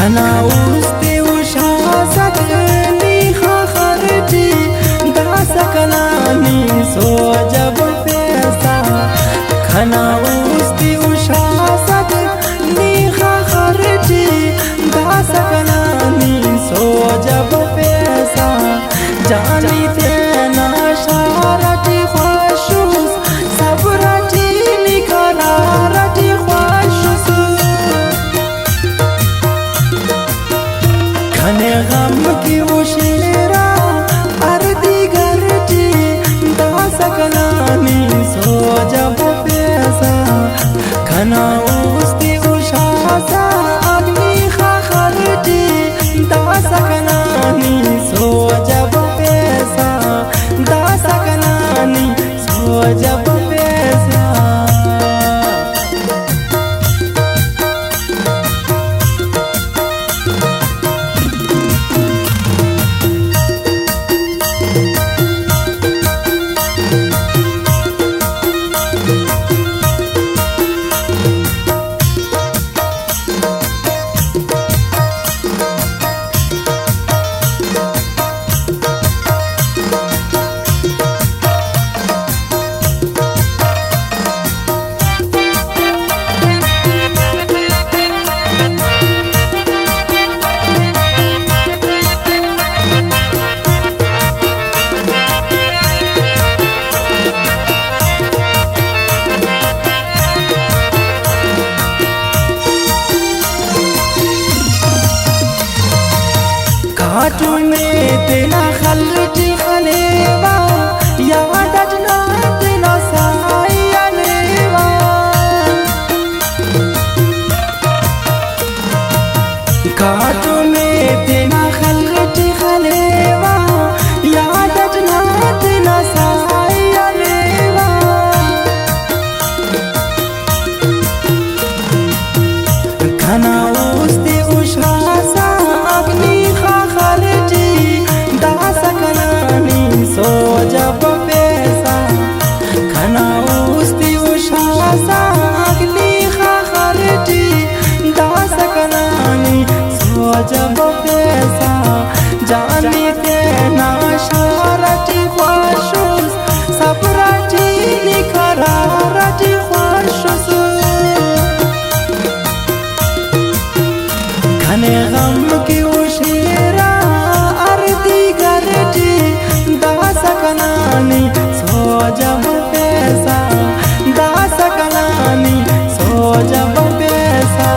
खना उस्ते उशासकनी खरटी दा सकनानी सो जब पैसा खना उस्ते उशासकनी खरटी दा सकनानी सो जब पैसा जानी ते ना शारटी ख्वाशुस सबरटी निकरारटी ख्वाशुस घने गम की वो शेरा अर्दी गरटी दा सकनानी सो जब पैसा घना उस्ती उशासा अग्नि खरटी दा सकनानी सो जब पैसा दा सकनानी सो जब पैसा घाटू में तेना खलटी खलेवा याद अजना तेना साया लेवा घाटू में तेना खलटी खलेवा याद अजना तेना साया लेवा घना उस्ते उशासा अग्नि सो जब पैसा खना उस्ती उशासा अगली खरटी दा सकनानी सो जब पैसा जानी ते ना शारटी ख्वाशुस सबरटी निकरारटी ख्वाशुस घने गम की उशेरा अर्दी गरटी सकनानी सो जब पैसा दा सकनानी सो जब पैसा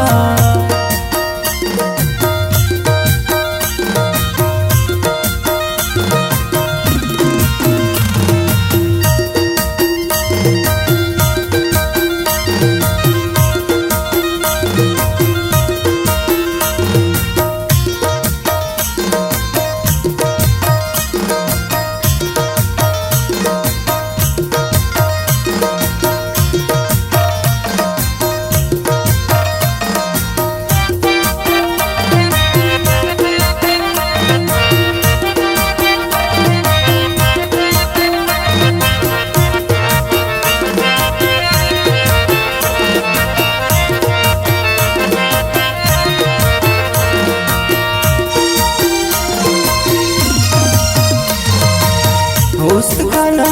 उसकना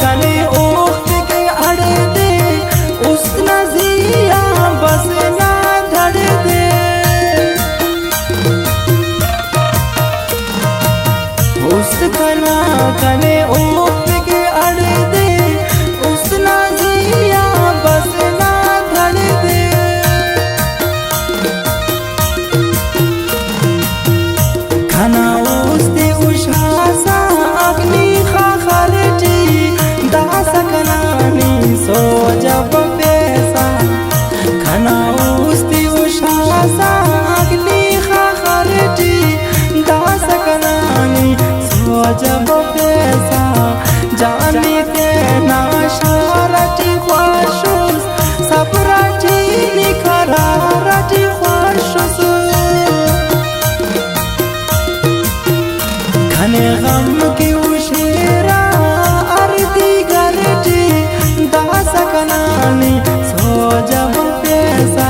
कने ओख्त के अड़े दे उस नजिया बस ना धड़ दे उसकना कने ओख्त के अड़े दे उस नजिया बस ना धड़ दे घना उस्ते उशासा अग्नि सो जब पैसा खना उस्ती उशासा अगली खरटी दा सकनानी सो जब पैसा जानी ते ना शारटी ख्वाशुस सबरटी निकरारटी ख्वाशुस घने गम की उशेरा अर्दी गरटी दा सकनानी सो जब पैसा